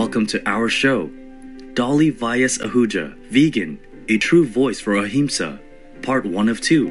Welcome to our show, Dolly Vyas-Ahuja, Vegan, a true voice for Ahimsa, part 1 of 2.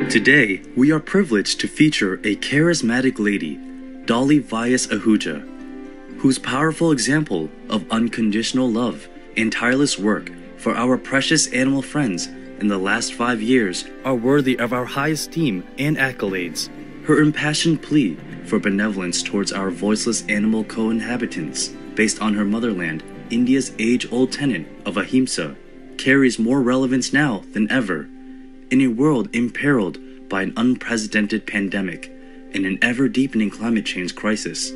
Today, we are privileged to feature a charismatic lady, Dolly Vyas-Ahuja, whose powerful example of unconditional love and tireless work for our precious animal friends in the last 5 years are worthy of our high esteem and accolades. Her impassioned plea for benevolence towards our voiceless animal co-inhabitants, based on her motherland, India's age-old tenet of Ahimsa, carries more relevance now than ever, in a world imperiled by an unprecedented pandemic and an ever-deepening climate change crisis.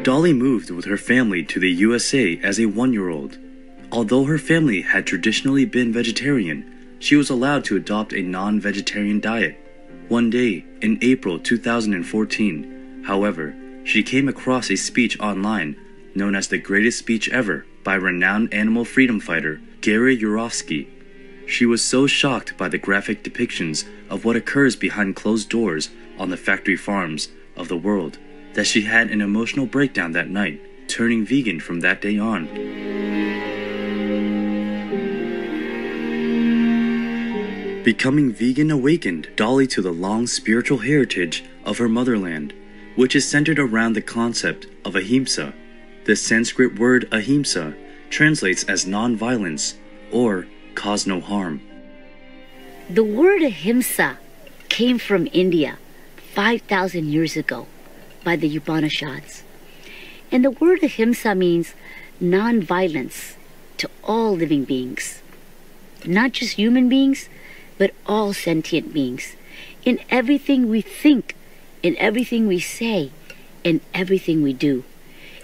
Dolly moved with her family to the USA as a 1-year-old. Although her family had traditionally been vegetarian, she was allowed to adopt a non-vegetarian diet. One day, in April 2014, however, she came across a speech online known as the greatest speech ever by renowned animal freedom fighter Gary Yourofsky. She was so shocked by the graphic depictions of what occurs behind closed doors on the factory farms of the world that she had an emotional breakdown that night, turning vegan from that day on. Becoming vegan awakened Dolly to the long spiritual heritage of her motherland, which is centered around the concept of Ahimsa. The Sanskrit word Ahimsa translates as non-violence or cause no harm. The word Ahimsa came from India 5,000 years ago by the Upanishads. And the word Ahimsa means non-violence to all living beings. Not just human beings, but all sentient beings. In everything we think, in everything we say, in everything we do.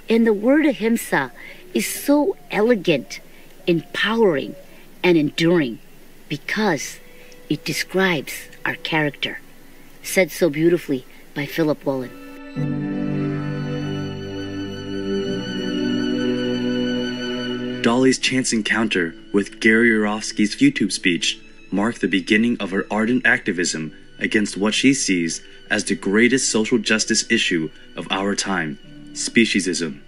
And the word Ahimsa is so elegant, empowering, and enduring because it describes our character. Said so beautifully by Philip Whelan. Dolly's chance encounter with Gary Yourofsky's YouTube speech marked the beginning of her ardent activism against what she sees as the greatest social justice issue of our time, speciesism.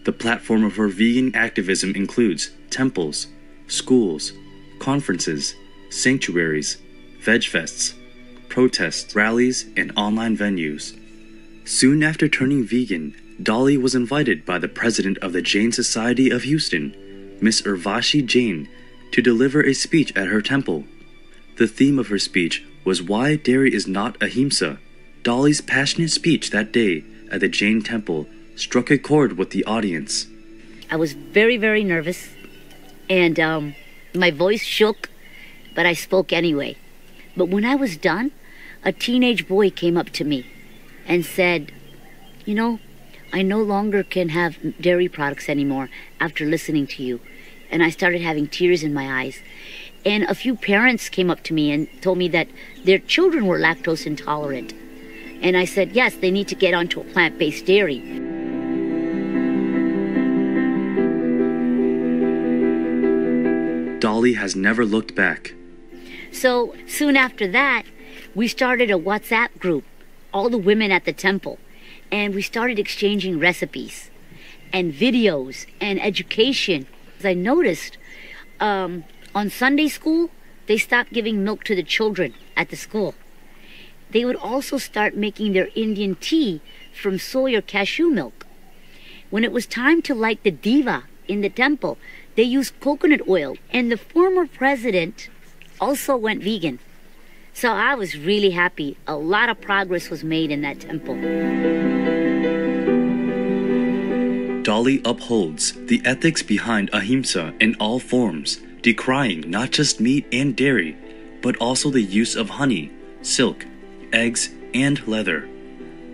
The platform of her vegan activism includes temples, schools, conferences, sanctuaries, veg fests, protests, rallies, and online venues. Soon after turning vegan, Dolly was invited by the president of the Jain Society of Houston, Miss Urvashi Jain, to deliver a speech at her temple. The theme of her speech was why dairy is not Ahimsa. Dolly's passionate speech that day at the Jain temple struck a chord with the audience. I was very, very nervous, and my voice shook, but I spoke anyway. But when I was done, a teenage boy came up to me and said, "You know, I no longer can have dairy products anymore after listening to you." And I started having tears in my eyes. And a few parents came up to me and told me that their children were lactose intolerant. And I said, yes, they need to get onto a plant-based dairy. Dolly has never looked back. So soon after that, we started a WhatsApp group, all the women at the temple. And we started exchanging recipes and videos and education. I noticed on Sunday school, they stopped giving milk to the children at the school. They would also start making their Indian tea from soy or cashew milk. When it was time to light the diva in the temple, they used coconut oil. And the former president also went vegan. So I was really happy. A lot of progress was made in that temple. Dolly upholds the ethics behind Ahimsa in all forms, decrying not just meat and dairy, but also the use of honey, silk, eggs, and leather.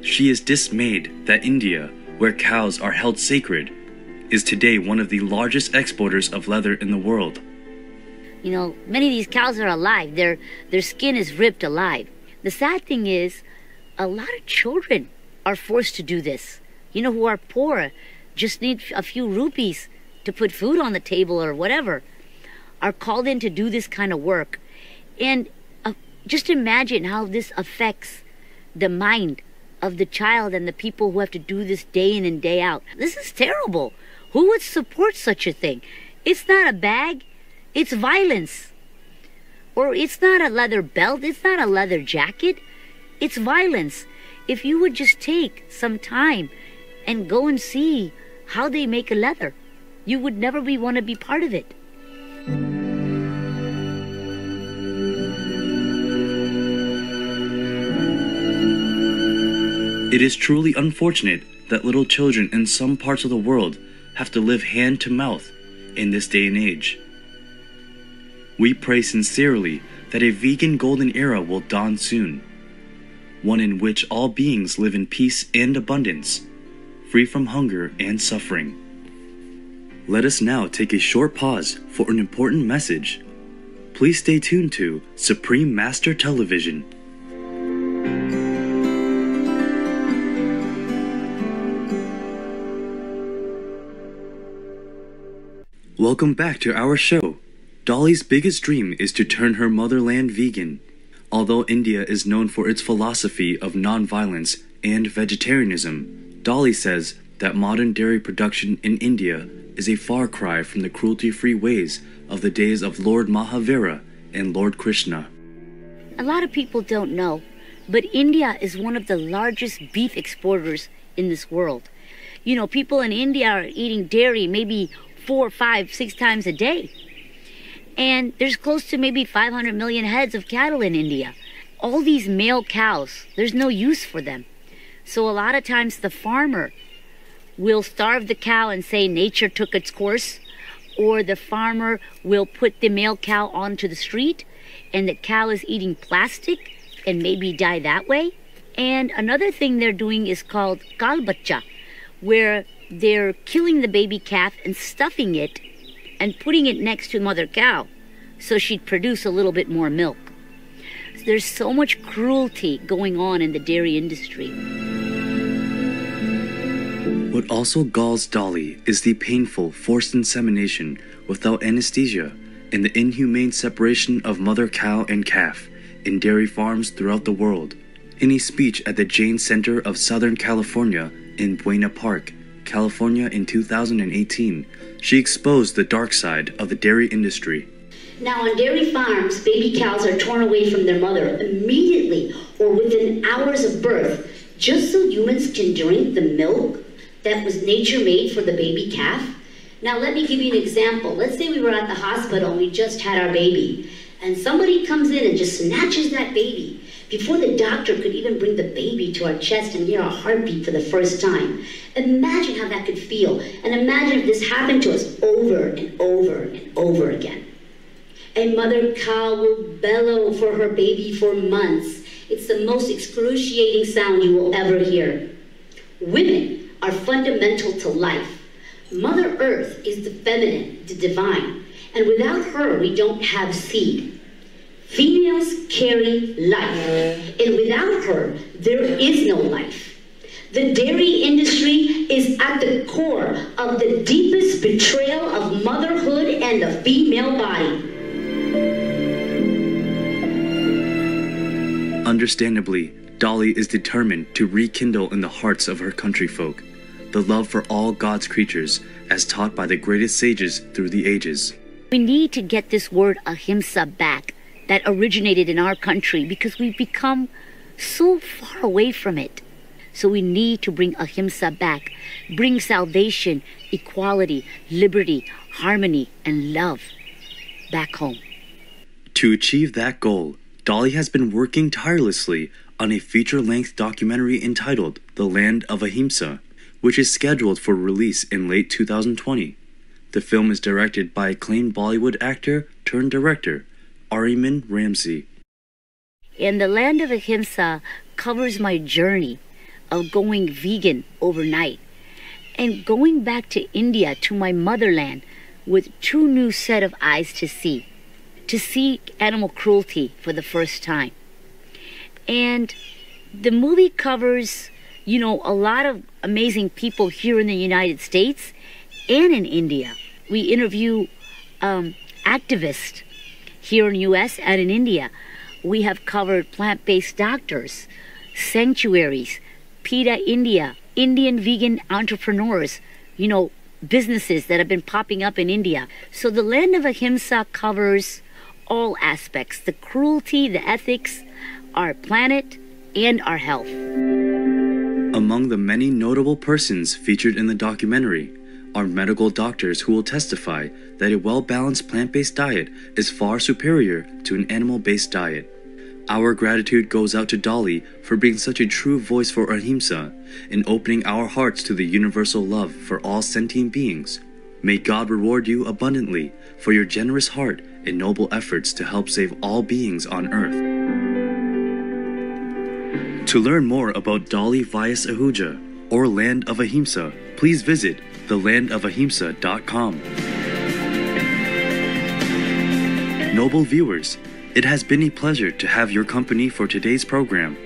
She is dismayed that India, where cows are held sacred, is today one of the largest exporters of leather in the world. You know, many of these cows are alive. Their skin is ripped alive. The sad thing is, a lot of children are forced to do this. You know, who are poor, just need a few rupees to put food on the table or whatever, are called in to do this kind of work. And just imagine how this affects the mind of the child and the people who have to do this day in and day out. This is terrible. Who would support such a thing? It's not a bag, it's violence. Or it's not a leather belt, it's not a leather jacket, it's violence. If you would just take some time and go and see how they make a leather, you would never want to be part of it. It is truly unfortunate that little children in some parts of the world have to live hand to mouth in this day and age. We pray sincerely that a vegan golden era will dawn soon, one in which all beings live in peace and abundance, free from hunger and suffering. Let us now take a short pause for an important message. Please stay tuned to Supreme Master Television. Welcome back to our show. Dolly's biggest dream is to turn her motherland vegan. Although India is known for its philosophy of non-violence and vegetarianism, Dolly says that modern dairy production in India is a far cry from the cruelty-free ways of the days of Lord Mahavira and Lord Krishna. A lot of people don't know, but India is one of the largest beef exporters in this world. You know, people in India are eating dairy maybe 4, 5, 6 times a day. And there's close to maybe 500 million heads of cattle in India. All these male cows, there's no use for them. So a lot of times the farmer will starve the cow and say nature took its course, or the farmer will put the male cow onto the street and the cow is eating plastic and maybe die that way. And another thing they're doing is called kalbacha, where they're killing the baby calf and stuffing it and putting it next to mother cow so she'd produce a little bit more milk. There's so much cruelty going on in the dairy industry. What also galls Dolly is the painful forced insemination without anesthesia and the inhumane separation of mother cow and calf in dairy farms throughout the world. In a speech at the Jane Center of Southern California in Buena Park, California in 2018, she exposed the dark side of the dairy industry. Now, on dairy farms, baby cows are torn away from their mother immediately or within hours of birth, just so humans can drink the milk that was nature made for the baby calf. Now, let me give you an example. Let's say we were at the hospital and we just had our baby, and somebody comes in and just snatches that baby before the doctor could even bring the baby to our chest and hear our heartbeat for the first time. Imagine how that could feel, and imagine if this happened to us over and over and over again. A mother cow will bellow for her baby for months. It's the most excruciating sound you will ever hear. Women are fundamental to life. Mother Earth is the feminine, the divine, and without her, we don't have seed. Females carry life, and without her, there is no life. The dairy industry is at the core of the deepest betrayal of motherhood and the female body. Understandably, Dolly is determined to rekindle in the hearts of her countryfolk the love for all God's creatures as taught by the greatest sages through the ages. We need to get this word ahimsa back that originated in our country because we've become so far away from it. So we need to bring ahimsa back, bring salvation, equality, liberty, harmony, and love back home. To achieve that goal, Dolly has been working tirelessly on a feature-length documentary entitled The Land of Ahimsa, which is scheduled for release in late 2020. The film is directed by acclaimed Bollywood actor turned director, Ariman Ramsey. And The Land of Ahimsa covers my journey of going vegan overnight and going back to India, to my motherland, with 2 new set of eyes to see animal cruelty for the first time. And the movie covers, you know, a lot of amazing people here in the United States and in India. We interview activists here in the US and in India We have covered plant-based doctors, sanctuaries, PETA India, Indian vegan entrepreneurs, businesses that have been popping up in India. So the land of Ahimsa covers all aspects, the cruelty, the ethics, our planet, and our health. Among the many notable persons featured in the documentary are medical doctors who will testify that a well-balanced plant-based diet is far superior to an animal-based diet. Our gratitude goes out to Dolly for being such a true voice for Ahimsa and opening our hearts to the universal love for all sentient beings. May God reward you abundantly for your generous heart and noble efforts to help save all beings on earth. To learn more about Dolly Vyas-Ahuja or Land of Ahimsa, please visit thelandofahimsa.com. Noble viewers, it has been a pleasure to have your company for today's program.